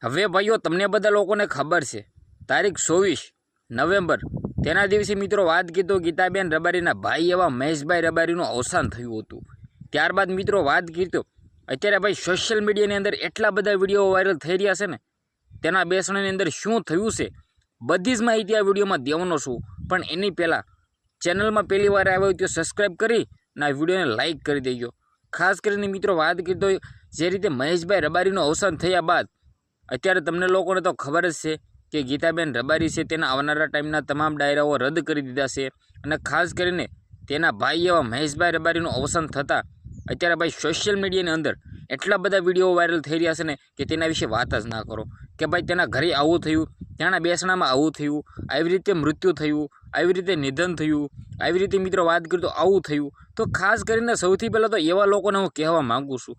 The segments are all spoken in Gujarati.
હવે ભાઈઓ તમને બધા લોકોને ખબર છે તારીખ 24 નવેમ્બર તેના દિવસે મિત્રો વાત કીધો ગીતાબેન રબારીના ભાઈ એવા મહેશભાઈ રબારીનું અવસાન થયું હતું। ત્યારબાદ મિત્રો વાત કીધો અત્યારે ભાઈ સોશિયલ મીડિયાની અંદર એટલા બધા વિડીયો વાયરલ થઈ રહ્યા છે ને, તેના બેસણાની અંદર શું થયું છે બધી જ માહિતી આ વિડીયોમાં દેવાનો છું। પણ એની પહેલાં ચેનલમાં પહેલી વાર આવ્યો તો સબસ્ક્રાઈબ કરી અને આ વિડીયોને લાઇક કરી દેજો। ખાસ કરીને મિત્રો વાત કીધો જે રીતે મહેશભાઈ રબારીનું અવસાન થયા બાદ અત્યારે તમને લોકોને તો ખબર જ છે કે ગીતાબેન રબારી છે તેના આવનારા ટાઈમના તમામ ડાયરાઓ રદ કરી દીધા છે અને ખાસ કરીને તેના ભાઈ એવા મહેશભાઈ રબારીનું અવસાન થતાં અત્યારે ભાઈ સોશિયલ મીડિયાની અંદર એટલા બધા વિડીયો વાયરલ થઈ રહ્યા છે ને કે તેના વિશે વાત જ ના કરો કે ભાઈ તેના ઘરે આવું થયું, ત્યાંના બેસણામાં આવું થયું, આવી રીતે મૃત્યુ થયું, આવી રીતે નિધન થયું, આવી રીતે મિત્રો વાત કરીએ તો આવું થયું। તો ખાસ કરીને સૌથી પહેલાં તો એવા લોકોને હું કહેવા માગું છું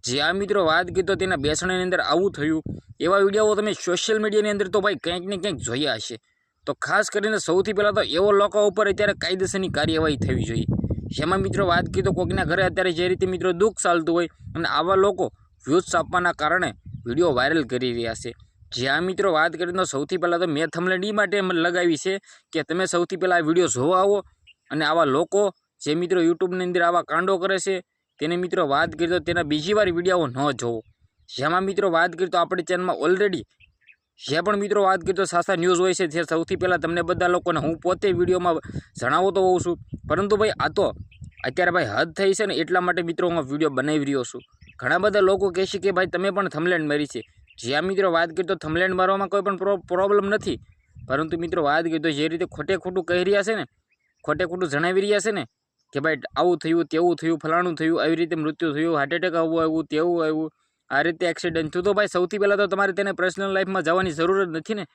જે આ મિત્રો વાત કીધો તેના બેસણાની અંદર આવું થયું એવા વિડીયો તમે સોશિયલ મીડિયાની અંદર તો ભાઈ કંઈક ને કંઈક જોયા હશે। તો ખાસ કરીને સૌથી પહેલાં તો એવો લોકો ઉપર અત્યારે કાયદેસરની કાર્યવાહી થવી જોઈએ। જેમાં મિત્રો વાત કીધો કોઈકના ઘરે અત્યારે જે રીતે મિત્રો દુઃખ ચાલતું હોય અને આવા લોકો વ્યૂઝ આપવાના કારણે વિડીયો વાયરલ કરી રહ્યા છે। જ્યાં મિત્રો વાત કરીએ તો સૌથી પહેલાં તો મેં થંબનેલ એ માટે લગાવી છે કે તમે સૌથી પહેલાં આ વિડીયો જોવા આવો અને આવા લોકો જે મિત્રો યુટ્યુબની અંદર આવા કાંડો કરે છે તેને મિત્રો વાત કરીએ તો તેના બીજી વાર વિડીયો ન જોવો। જેમાં મિત્રો વાત કરીએ તો આપણી ચેનલમાં ઓલરેડી જે પણ મિત્રો વાત કરીએ તો સાચા ન્યૂઝ હોય છે જે સૌથી પહેલાં તમને બધા લોકોને હું પોતે વિડીયોમાં જણાવતો હોઉં છું। પરંતુ ભાઈ આ તો અત્યારે ભાઈ હદ થઈ છે ને એટલા માટે મિત્રો હું વિડીયો બનાવી રહ્યો છું। ઘણા બધા લોકો કહેશે કે ભાઈ તમે પણ થંબનેલ મારી છે। જ્યાં મિત્રો વાત કરીએ તો થંબનેલ મારવામાં કોઈ પણ પ્રોબ્લેમ નથી, પરંતુ મિત્રો વાત કરીએ તો જે રીતે ખોટે ખોટું કહી રહ્યા છે ને, ખોટે ખોટું જણાવી રહ્યા છે ને કે ભાઈ આવું થયું, તેવું થયું, ફલાણું થયું, આવી રીતે મૃત્યુ થયું, હાર્ટ એટેક આવું આવ્યું, તેવું આવ્યું, આ રીતે એક્સિડન્ટ થયું, તો ભાઈ સૌથી પહેલાં તો તમારે તેને પર્સનલ લાઈફમાં જવાની જરૂર જ નથી ને।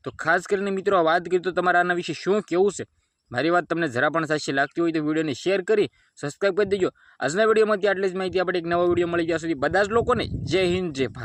તો ખાસ કરીને મિત્રો આ વાત કરીએ તો તમારે આના વિશે શું કહેવું છે? મારી વાત તમને જરા પણ સાચી લાગતી હોય તો વિડીયોને શેર કરી સબસ્ક્રાઈબ કરી દેજો। આજના વિડીયોમાંથી આટલી જ માહિતી, આપણે એક નવા વિડીયો મળી ગયા સુધી બધા જ લોકોને જય હિન્દ, જય ભારત।